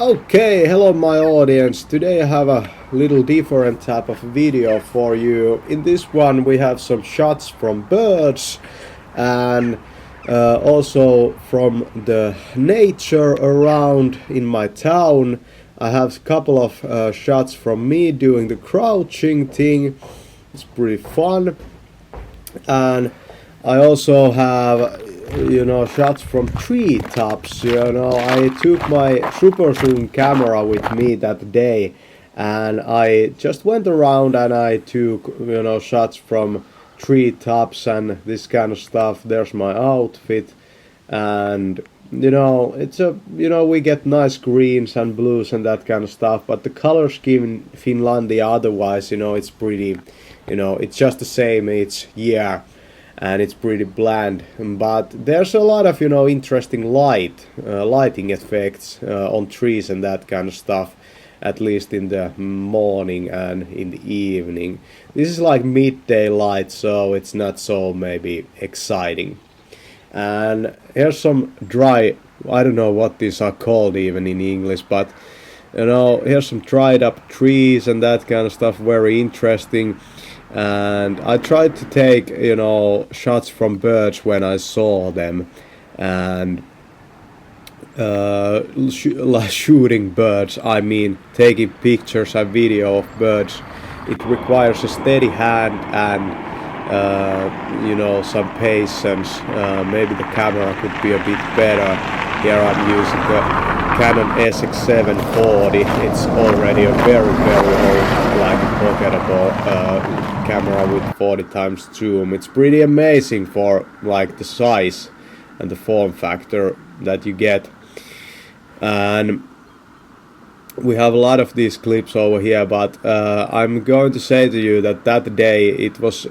Okay, hello my audience. Today I have a little different type of video for you. In this one we have some shots from birds and also from the nature around in my town. I have a couple of shots from me doing the crouching thing. It's pretty fun. And I also have shots from treetops. I took my SUPERZOOM camera with me that day, and I just went around and I took shots from treetops and this kind of stuff. There's my outfit, and it's we get nice greens and blues and that kind of stuff, but the color scheme in Finlandia otherwise, it's pretty, it's just the same each year, and it's pretty bland. But there's a lot of interesting lighting effects on trees and that kind of stuff, at least in the morning and in the evening. This is like midday light, so it's not so maybe exciting. And here's some dry, I don't know what these are called even in English, but here's some dried up trees and that kind of stuff, very interesting. And I tried to take shots from birds when I saw them, and shooting birds, I mean taking pictures and video of birds. It requires a steady hand and some patience. Maybe the camera could be a bit better. Here I'm using the CANON SX740. It's already a very old, like forgettable camera with 40x zoom. It's pretty amazing for like the size and the form factor that you get. And we have a lot of these clips over here, but I'm going to say to you that day it was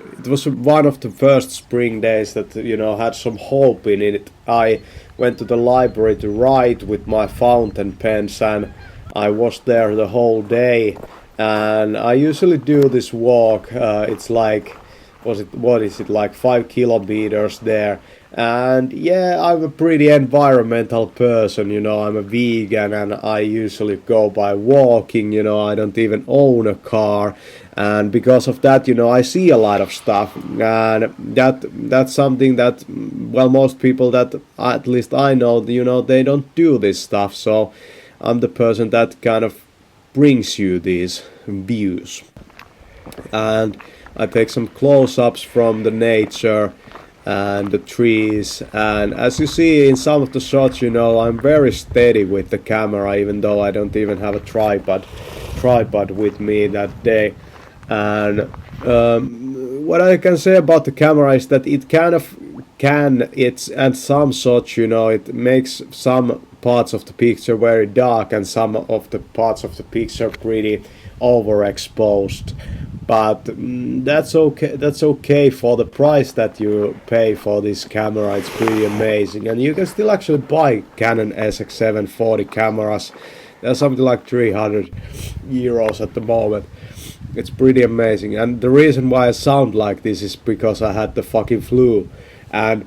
one of the first spring days that had some hope in it. I went to the library to write with my fountain pens, and I was there the whole day. And I usually do this walk. It's like, what is it, like 5 kilometers there. And yeah, I'm a pretty environmental person, I'm a vegan, and I usually go by walking, I don't even own a car. And because of that, I see a lot of stuff, and that's something that, well, most people that at least I know, they don't do this stuff. So I'm the person that kind of brings you these views. And I take some close-ups from the nature and the trees, and as you see in some of the shots, I'm very steady with the camera, even though I don't even have a tripod with me that day. And what I can say about the camera is that it it's and some shots, it makes some parts of the picture very dark and some of the parts of the picture pretty overexposed. But that's okay for the price that you pay for this camera. It's pretty amazing, and you can still actually buy Canon SX740 cameras. They're something like 300 euros at the moment. It's pretty amazing, and the reason why I sound like this is because I had the fucking flu, and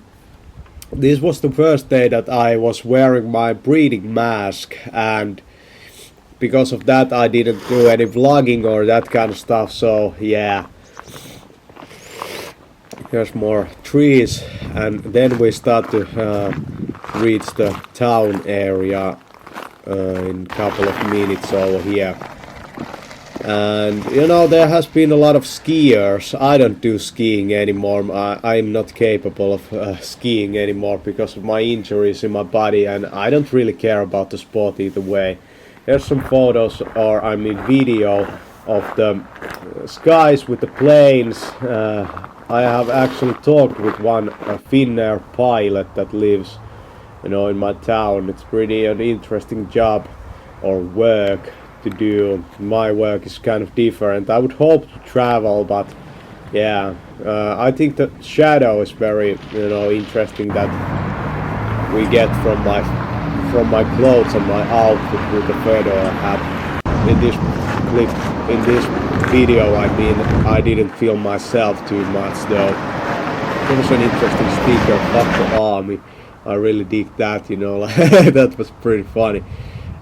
this was the first day that I was wearing my breathing mask, and because of that I didn't do any vlogging or that kind of stuff. So yeah, here's more trees, and then we start to reach the town area in a couple of minutes over here. And there has been a lot of skiers. I don't do skiing anymore. I'm not capable of skiing anymore because of my injuries in my body, and I don't really care about the sport either way. Here's some photos, or I mean video, of the skies with the planes. I have actually talked with one Finnair pilot that lives in my town. It's pretty an interesting job or work to do. My work is kind of different. I would hope to travel, but yeah, I think the shadow is very interesting that we get from my clothes and my outfit with the fedora hat. In this clip, in this video, I mean, I didn't film myself too much though. There was an interesting sticker, "Fuck the army." I really dig that, that was pretty funny.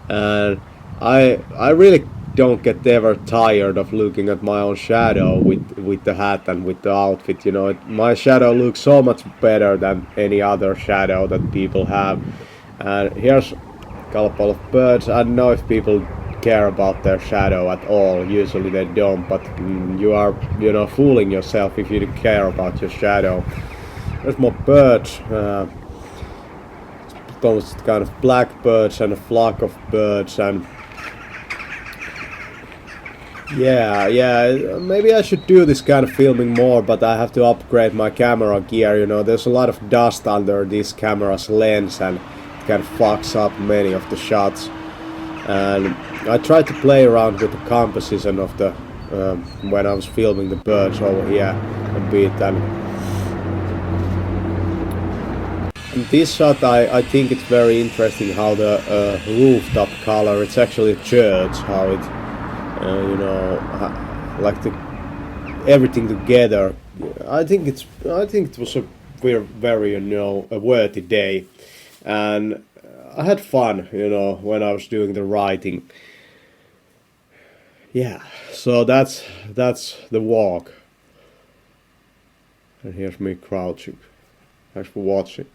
And I really don't get ever tired of looking at my own shadow with the hat and with the outfit. You know, my shadow looks so much better than any other shadow that people have. And here's a couple of birds. I don't know if people care about their shadow at all. Usually they don't, but you are, you know, fooling yourself if you care about your shadow. There's more birds. Those kind of blackbirds and a flock of birds, and yeah, maybe I should do this kind of filming more, but I have to upgrade my camera gear. You know, there's a lot of dust under this camera's lens, and it kind of fucks up many of the shots. And I tried to play around with the composition of the when I was filming the birds over here a bit, and in this shot I think it's very interesting how the rooftop color, it's actually a church, how it you know, like the everything together. I think it was a very you know, a worthy day, and I had fun, you know, when I was doing the writing. Yeah, so that's the walk, and here's me crouching. Thanks for watching.